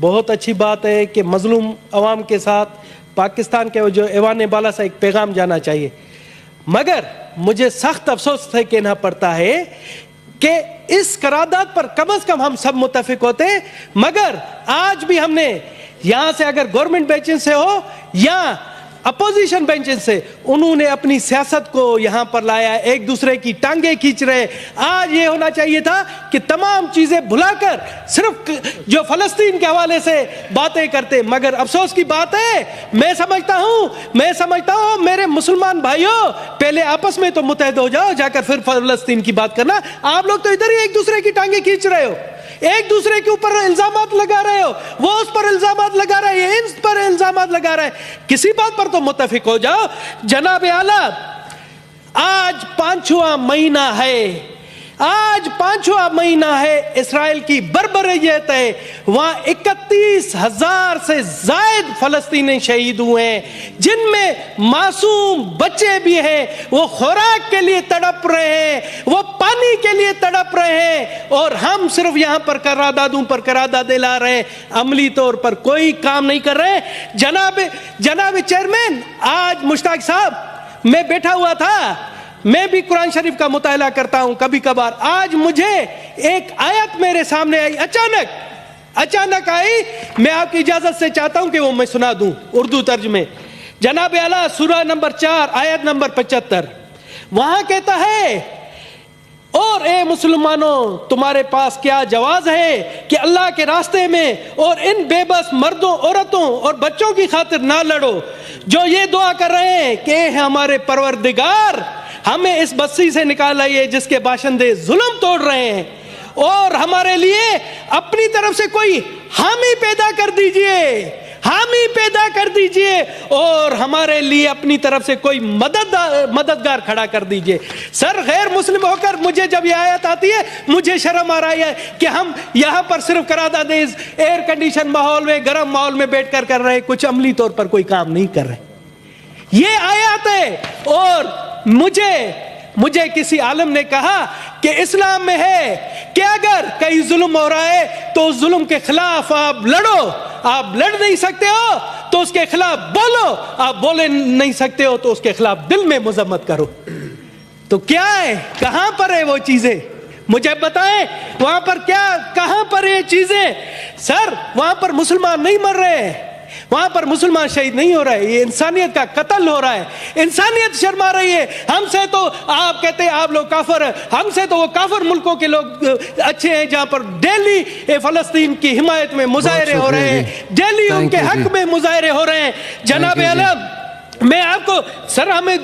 بہت اچھی بات ہے کہ مظلوم عوام کے ساتھ پاکستان کے جو ایوان بالا سے ایک پیغام جانا چاہیے، مگر مجھے سخت افسوس سے کہنا پڑتا ہے کہ اس قرارداد پر کم از کم ہم سب متفق ہوتے ہیں، مگر آج بھی ہم نے یہاں سے اگر گورنمنٹ بینچز سے ہو یا اپوزیشن بینچز سے، انہوں نے اپنی سیاست کو یہاں پر لایا، ایک دوسرے کی ٹانگیں کھینچ رہے۔ آج یہ ہونا چاہیے تھا کہ تمام چیزیں بھلا کر صرف جو فلسطین کے حوالے سے باتیں کرتے، مگر افسوس کی بات ہے، میں سمجھتا ہوں میرے مسلمان بھائیوں، پہلے آپس میں تو متحد ہو جاؤ، جا کر پھر فلسطین کی بات کرنا۔ آپ لوگ تو ادھر ہی ایک دوسرے کی ٹانگیں کھینچ رہے ہو، ایک دوسرے کے اوپر الزامات لگا رہے ہو، وہ اس پر الزامات لگا رہے ہیں، ان پر الزامات لگا رہے ہیں۔ کسی بات پر تو متفق ہو جاؤ۔ جناب اعلیٰ، آج 5واں مہینہ ہے اسرائیل کی بربریت ہے، وہاں 31,000 سے زائد فلسطینی شہید ہوئے ہیں، جن میں معصوم بچے بھی ہیں، وہ خوراک کے لیے تڑپ رہے ہیں، وہ پانی کے لیے تڑپ رہے ہیں، اور ہم صرف یہاں پر قراردادوں پر قراردادیں لا رہے ہیں، عملی طور پر کوئی کام نہیں کر رہے۔ جناب چیئرمین، آج مشتاق صاحب، میں بیٹھا ہوا تھا، میں بھی قرآن شریف کا مطالعہ کرتا ہوں کبھی کبھار۔ آج مجھے ایک آیت میرے سامنے آئی، اچانک آئی، میں آپ کی اجازت سے چاہتا ہوں کہ وہ میں سنا دوں اردو ترجمے۔ جناب اعلیٰ، سورہ نمبر 4 آیت نمبر 75، وہاں کہتا ہے، اور اے مسلمانوں، تمہارے پاس کیا جواز ہے کہ اللہ کے راستے میں اور ان بے بس مردوں، عورتوں اور بچوں کی خاطر نہ لڑو، جو یہ دعا کر رہے ہیں کہ اے ہمارے پروردگار، ہمیں اس بستی سے نکال لائیے جس کے باشندے ظلم توڑ رہے ہیں، اور ہمارے لیے اپنی طرف سے کوئی حامی پیدا کر دیجئے، اور ہمارے لیے اپنی طرف سے کوئی مددگار کھڑا کر دیجئے۔ سر، غیر مسلم ہو کر مجھے جب یہ آیت آتی ہے، مجھے شرم آ رہی ہے کہ ہم یہاں پر صرف قراردادیں ایئر کنڈیشن ماحول میں، گرم ماحول میں بیٹھ کر رہے ہیں، کچھ عملی طور پر کوئی کام نہیں کر رہے۔ یہ آیات ہے، اور مجھے کسی عالم نے کہا کہ اسلام میں ہے کہ اگر کہیں ظلم ہو رہا ہے تو اس ظلم کے خلاف آپ لڑو، آپ لڑ نہیں سکتے ہو تو اس کے خلاف بولو، آپ بولے نہیں سکتے ہو تو اس کے خلاف دل میں مذمت کرو۔ تو کیا ہے، کہاں پر ہے وہ چیزیں؟ مجھے بتائیں، وہاں پر کہاں پر یہ چیزیں؟ سر، وہاں پر مسلمان نہیں مر رہے ہیں، وہاں پر مسلمان شہید نہیں ہو رہے، یہ انسانیت کا قتل ہو رہا ہے، انسانیت شرما رہی ہے۔ ہم سے تو آپ کہتے ہیں آپ لوگ کافر ہیں، ہم سے تو وہ کافر ملکوں کے لوگ اچھے ہیں جہاں پر ڈیلی فلسطین کی حمایت میں مظاہرے ہو رہے ہیں، ڈیلی ان کے حق میں مظاہرے ہو رہے ہیں۔ جناب اعلیٰ، میں آپ کو، سر ہمیں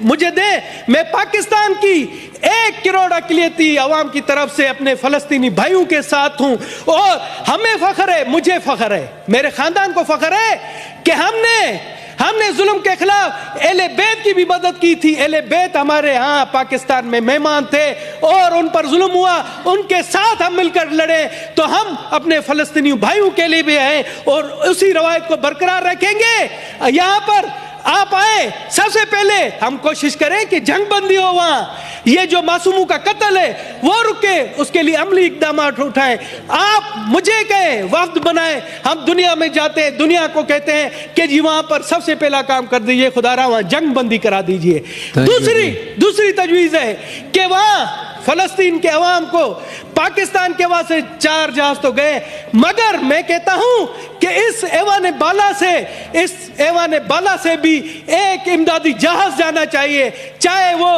مجھے دے، میں پاکستان کی 1 کروڑ اقلیتی عوام کی طرف سے اپنے فلسطینی بھائیوں کے ساتھ ہوں، اور ہمیں فخر ہے، مجھے فخر ہے، میرے خاندان کو فخر ہے کہ ہم نے ظلم کے خلاف اہل بیت کی بھی مدد کی تھی۔ اہل بیت ہمارے ہاں پاکستان میں مہمان تھے اور ان پر ظلم ہوا، ان کے ساتھ ہم مل کر لڑے، تو ہم اپنے فلسطینی بھائیوں کے لیے بھی ہیں اور اسی روایت کو برقرار رکھیں گے۔ یہاں پر آپ آئے، سب سے پہلے ہم کوشش کریں کہ جنگ بندی ہو، وہاں یہ جو معصوموں کا قتل ہے وہ رکے، اس کے لیے عملی اقدامات اٹھائیں۔ آپ مجھے کہیں، وفد بنائیں، ہم دنیا میں جاتے ہیں، دنیا کو کہتے ہیں کہ جی وہاں پر سب سے پہلا کام کر دیجئے، خدا را وہاں جنگ بندی کرا دیجئے۔ دوسری تجویز ہے کہ وہاں فلسطین کے عوام کو، پاکستان کے وہاں سے 4 جہاز تو گئے، مگر میں کہتا ہوں کہ اس ایوان بالا سے بھی ایک امدادی جہاز جانا چاہیے، چاہے وہ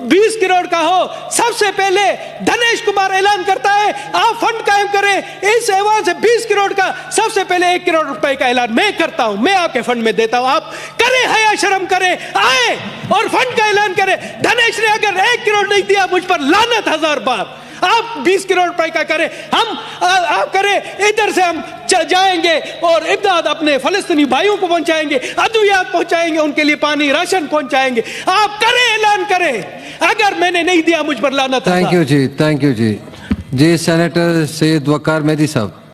20 کروڑ کا ہو۔ سب سے پہلے دھنیش کمار اعلان کرتا ہے آپ فنڈ قائم کریں، اس ایوان سے 20 کروڑ کا سب سے پہلے 1 کروڑ روپے کا اعلان میں کرتا ہوں، میں آپ کے فنڈ میں دیتا ہوں، آپ کریں، حیا شرم کریں، آئیں اور فنڈ کا اعلان کریں۔ دھنیش نے اگر 1 کروڑ نہیں دیا، مجھ پر لعنت 1000 بار۔ آپ 20 کروڑ روپے کا کریں، آپ کریں، ادھر سے ہم جائیں گے اور امداد اپنے فلسطینی بھائیوں کو پہنچائیں گے، ادویات پہنچائیں گے، ان کے لیے پانی راشن پہنچائیں گے۔ آپ کریں، اعلان کریں، اگر میں نے نہیں دیا مجھ پر لعنت۔ تھینک یو جی، تھینک یو جی۔ جی سینیٹر سید وقار مہدی صاحب۔